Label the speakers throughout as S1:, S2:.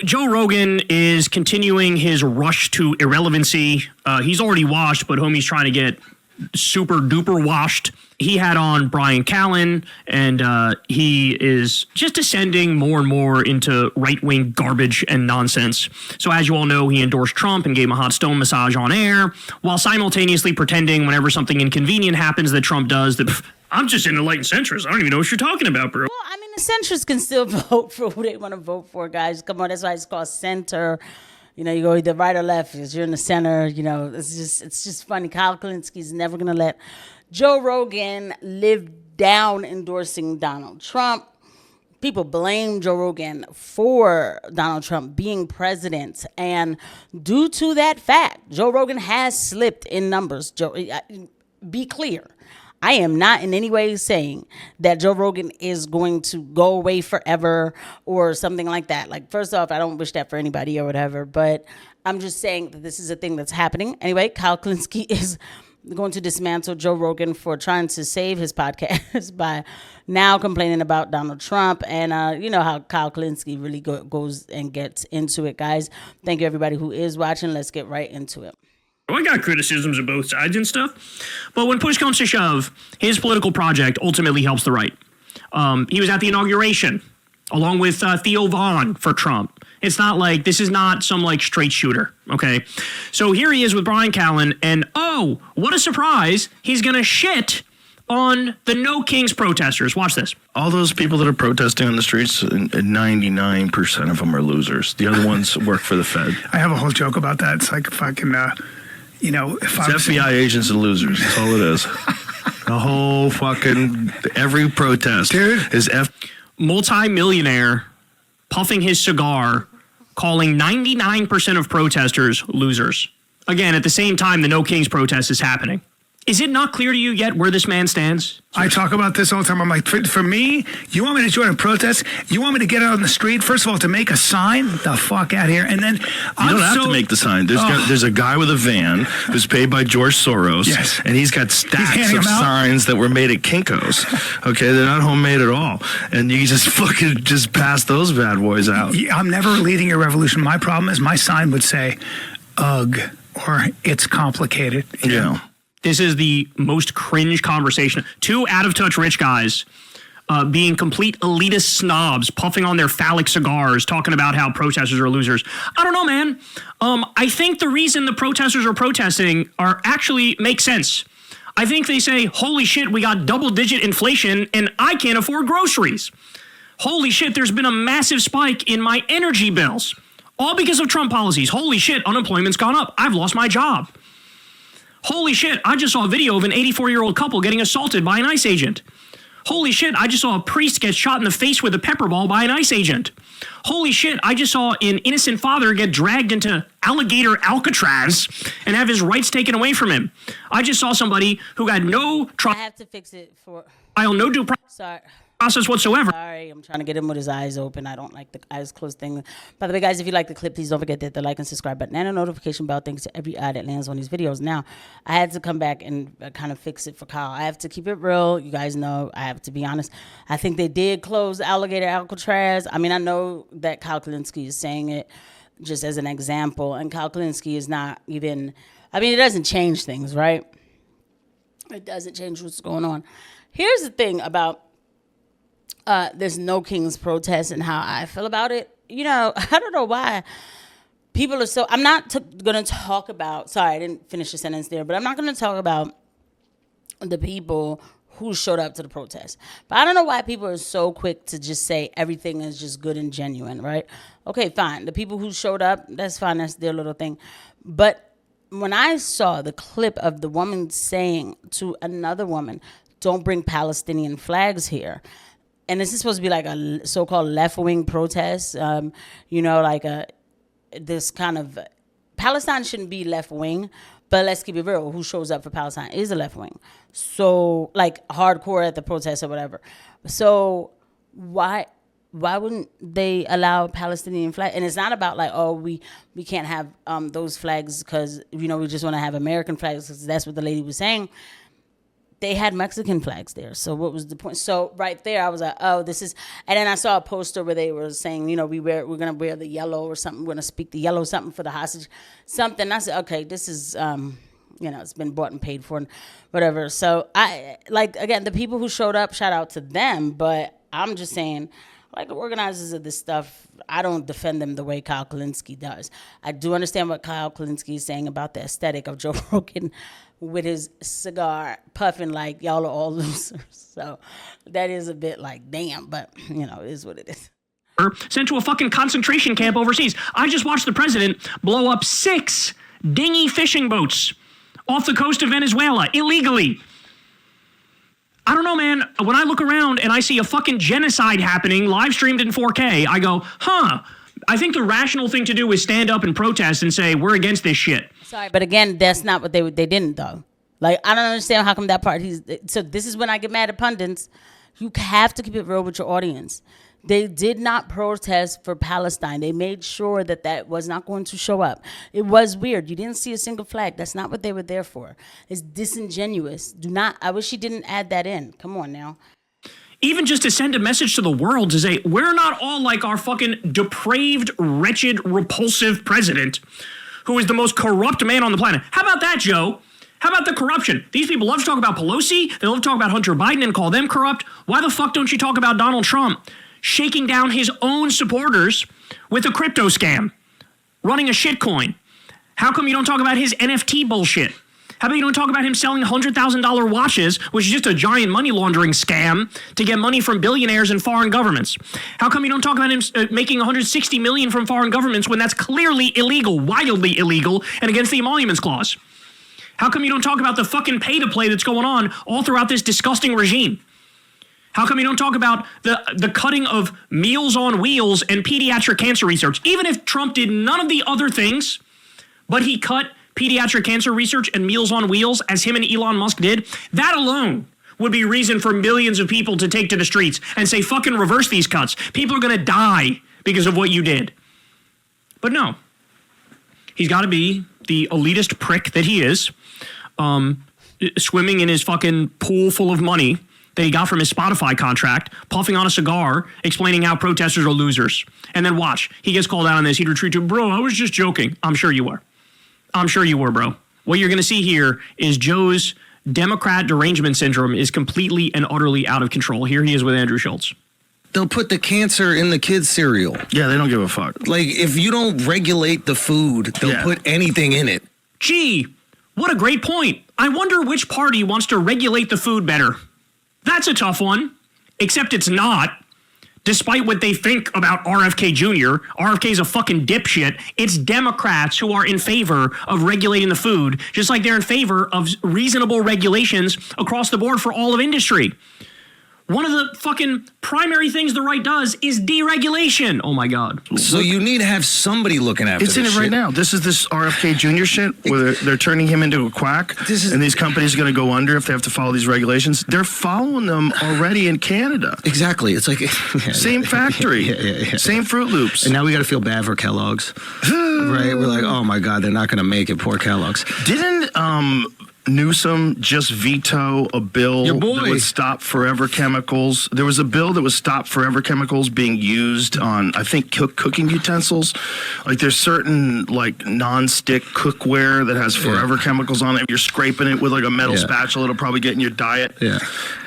S1: Joe Rogan is continuing his rush to irrelevancy. He's already washed, but homie's trying to get super duper washed. He had on Brian Callen, and he is just descending more and more into right-wing garbage and nonsense. So as you all know, he endorsed Trump and gave him a hot stone massage on air, while simultaneously pretending whenever something inconvenient happens that Trump does that, I'm just into light and centrist. I don't even know what you're talking about, bro.
S2: Well, I mean, the centrists can still vote for who they want to vote for, guys. Come on, that's why it's called center. You know, you go either right or left because you're in the center. You know, it's just funny. Kyle Kulinski's never going to let Joe Rogan live down endorsing Donald Trump. People blame Joe Rogan for Donald Trump being president. And due to that fact, Joe Rogan has slipped in numbers. Be clear. I am not in any way saying that Joe Rogan is going to go away forever or something like that. Like, first off, I don't wish that for anybody or whatever, but I'm just saying that this is a thing that's happening. Anyway, Kyle Kulinski is going to dismantle Joe Rogan for trying to save his podcast by now complaining about Donald Trump. And you know how Kyle Kulinski really goes and gets into it, guys. Thank you, everybody who is watching. Let's get right into it.
S1: I got criticisms of both sides and stuff, but when push comes to shove, his political project ultimately helps the right. He was at the inauguration along with Theo Vaughn for Trump. It's not like, this is not some like straight shooter, okay? So here he is with Brian Callen, and oh, what a surprise, he's gonna shit on the No Kings protesters. Watch this.
S3: All those people that are protesting on the streets, 99% of them are losers. The other ones work for the Fed.
S4: I have a whole joke about that. It's like if I can, you know, if
S3: it's FBI agents and losers. That's all it is. The whole fucking, every protest is
S1: multi-millionaire puffing his cigar, calling 99% of protesters losers. Again, at the same time, the No Kings protest is happening. Is it not clear to you yet where this man stands?
S4: I talk about this all the time. I'm like, for me, you want me to join a protest? You want me to get out on the street? First of all, to make a sign? The fuck out here. And then
S3: you don't have to make the sign. There's a guy with a van who's paid by George Soros.
S4: Yes.
S3: And he's got stacks of signs that were made at Kinko's. Okay, they're not homemade at all. And you just fucking just pass those bad boys out.
S4: I'm never leading a revolution. My problem is my sign would say, ugh, or it's complicated. You know?
S1: This is the most cringe conversation. Two out-of-touch rich guys being complete elitist snobs, puffing on their phallic cigars, talking about how protesters are losers. I don't know, man. I think the reason the protesters are protesting are actually makes sense. I think they say, holy shit, we got double-digit inflation and I can't afford groceries. Holy shit, there's been a massive spike in my energy bills. All because of Trump policies. Holy shit, unemployment's gone up. I've lost my job. Holy shit, I just saw a video of an 84-year-old couple getting assaulted by an ICE agent. Holy shit, I just saw a priest get shot in the face with a pepper ball by an ICE agent. Holy shit, I just saw an innocent father get dragged into alligator Alcatraz and have his rights taken away from him. I just saw somebody who got no trial.
S2: I have to fix it for...
S1: No due process whatsoever.
S2: Sorry, I'm trying to get him with his eyes open. I don't like the eyes closed thing. By the way, guys, if you like the clip, please don't forget to hit the like and subscribe button and a notification bell. Thanks to every eye that lands on these videos. Now, I had to come back and kind of fix it for Kyle. I have to keep it real. You guys know I have to be honest. I think they did close alligator Alcatraz. I mean, I know that Kyle Kulinski is saying it just as an example, and Kyle Kulinski is not even, I mean, it doesn't change things, right? It doesn't change what's going on. Here's the thing about this No Kings protest and how I feel about it. You know, I don't know why people are so... I'm not going to talk about... Sorry, I didn't finish the sentence there. But I'm not going to talk about the people who showed up to the protest. But I don't know why people are so quick to just say everything is just good and genuine, right? Okay, fine. The people who showed up, that's fine. That's their little thing. But when I saw the clip of the woman saying to another woman, don't bring Palestinian flags here. And this is supposed to be like a so-called left-wing protest. You know, like this kind of... Palestine shouldn't be left-wing, but let's keep it real. Who shows up for Palestine is a left-wing. So, like, hardcore at the protest or whatever. So, why wouldn't they allow Palestinian flag? And it's not about like, oh, we can't have those flags because, you know, we just want to have American flags because that's what the lady was saying. they had Mexican flags there. So what was the point? So right there, I was like, oh, this is. And then I saw a poster where they were saying, you know, we're gonna wear the yellow or something. We're gonna speak the yellow something for the hostage, something. I said, okay, this is, you know, it's been bought and paid for and whatever. So I like, again, the people who showed up, shout out to them. But I'm just saying, like, organizers of this stuff, I don't defend them the way Kyle Kulinski does. I do understand what Kyle Kulinski is saying about the aesthetic of Joe Rogan with his cigar puffing like y'all are all losers. So that is a bit like, damn, but, you know, it is what it is.
S1: Sent to a fucking concentration camp overseas. I just watched the president blow up 6 dinghy fishing boats off the coast of Venezuela illegally. I don't know, man. When I look around and I see a fucking genocide happening, live streamed in 4K, I go, I think the rational thing to do is stand up and protest and say, we're against this shit.
S2: Sorry, but again, that's not what they didn't, though. Like, I don't understand how come that part, so this is when I get mad at pundits. You have to keep it real with your audience. They did not protest for Palestine. They made sure that was not going to show up. It was weird. You didn't see a single flag. That's not what they were there for. It's disingenuous. I wish he didn't add that in. Come on now.
S1: Even just to send a message to the world to say, we're not all like our fucking depraved, wretched, repulsive president who is the most corrupt man on the planet. How about that, Joe? How about the corruption? These people love to talk about Pelosi. They love to talk about Hunter Biden and call them corrupt. Why the fuck don't you talk about Donald Trump shaking down his own supporters with a crypto scam, running a shitcoin? How come you don't talk about his NFT bullshit? How about you don't talk about him selling $100,000 watches, which is just a giant money laundering scam to get money from billionaires and foreign governments? How come you don't talk about him making $160 million from foreign governments when that's clearly illegal, wildly illegal, and against the Emoluments Clause? How come you don't talk about the fucking pay-to-play that's going on all throughout this disgusting regime? How come you don't talk about the cutting of Meals on Wheels and pediatric cancer research? Even if Trump did none of the other things, but he cut pediatric cancer research and Meals on Wheels as him and Elon Musk did, that alone would be reason for millions of people to take to the streets and say, fucking reverse these cuts. People are going to die because of what you did. But no, he's got to be the elitist prick that he is, swimming in his fucking pool full of money that he got from his Spotify contract, puffing on a cigar, explaining how protesters are losers. And then watch, he gets called out on this. He'd retreat to, bro, I was just joking. I'm sure you were. I'm sure you were, bro. What you're going to see here is Joe's Democrat derangement syndrome is completely and utterly out of control. Here he is with Andrew Schulz.
S5: They'll put the cancer in the kids' cereal.
S3: Yeah, they don't give a fuck.
S5: Like, if you don't regulate the food, they'll put anything in it.
S1: Gee, what a great point. I wonder which party wants to regulate the food better. That's a tough one, except it's not. Despite what they think about RFK Jr., RFK's a fucking dipshit. It's Democrats who are in favor of regulating the food, just like they're in favor of reasonable regulations across the board for all of industry. One of the fucking primary things the right does is deregulation. Oh my God.
S5: So you need to have somebody looking after
S3: it's
S5: this
S3: in it
S5: shit.
S3: right now. This is this RFK Jr. shit where they're turning him into a quack, and these companies are going to go under if they have to follow these regulations. They're following them already in Canada.
S5: Exactly. It's like
S3: same factory, same Fruit Loops.
S5: And now we got to feel bad for Kellogg's, right? We're like, oh my God, they're not going to make it. Poor Kellogg's.
S3: Didn't Newsom just veto a bill that would stop forever chemicals? There was a bill that would stop forever chemicals being used on, I think, cooking utensils. Like there's certain like non-stick cookware that has forever chemicals on it. You're scraping it with like a metal spatula, it'll probably get in your diet.
S5: Yeah.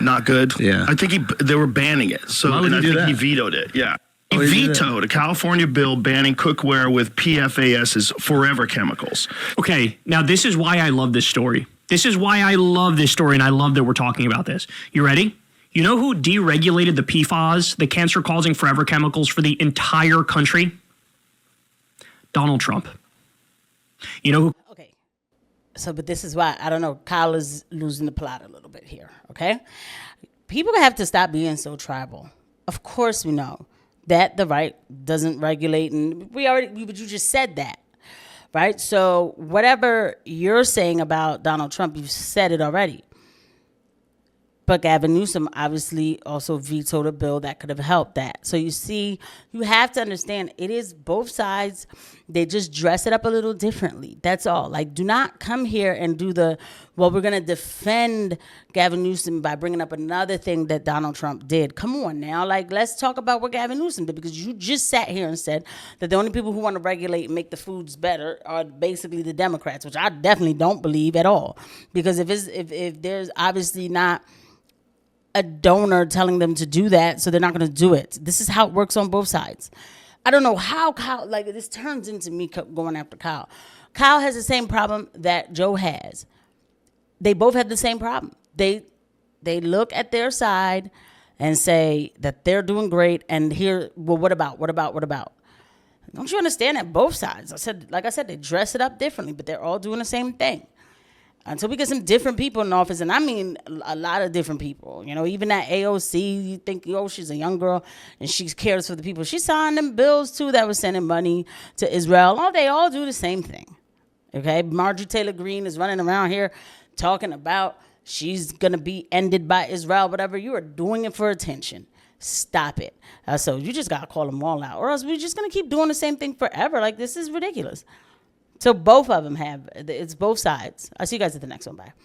S3: Not good.
S5: Yeah.
S3: I think they were banning it. So
S5: Why would
S3: and
S5: he
S3: I
S5: do
S3: think
S5: that?
S3: he vetoed it. Yeah. He vetoed a California bill banning cookware with PFAS's forever chemicals.
S1: Okay, now this is why I love this story. This is why I love this story, and I love that we're talking about this. You ready? You know who deregulated the PFAS, the cancer-causing forever chemicals, for the entire country? Donald Trump. You know who?
S2: Okay. So, but this is why, I don't know, Kyle is losing the plot a little bit here, okay? People have to stop being so tribal. Of course we know that the right doesn't regulate, and but you just said that. Right? So whatever you're saying about Donald Trump, you've said it already. But Gavin Newsom obviously also vetoed a bill that could have helped that. So you see, you have to understand, it is both sides. They just dress it up a little differently. That's all. Like, do not come here and do the Well, we're going to defend Gavin Newsom by bringing up another thing that Donald Trump did. Come on now. Like, let's talk about what Gavin Newsom did, because you just sat here and said that the only people who want to regulate and make the foods better are basically the Democrats, which I definitely don't believe at all. Because if there's obviously not a donor telling them to do that, so they're not going to do it. This is how it works on both sides. I don't know how Kyle, like, this turns into me going after Kyle. Kyle has the same problem that Joe has. They both have the same problem. They look at their side and say that they're doing great, and here, well, what about? Don't you understand that both sides? Like I said, they dress it up differently, but they're all doing the same thing. Until we get some different people in office, and I mean a lot of different people. You know, even that AOC, you think, oh, she's a young girl and she cares for the people. She signed them bills, too, that was sending money to Israel. Oh, they all do the same thing. Okay? Marjorie Taylor Greene is running around here talking about she's going to be ended by Israel, whatever. You are doing it for attention. Stop it. So you just got to call them all out, or else we're just going to keep doing the same thing forever. Like, this is ridiculous. So both of them have, it's both sides. I'll see you guys at the next one. Bye.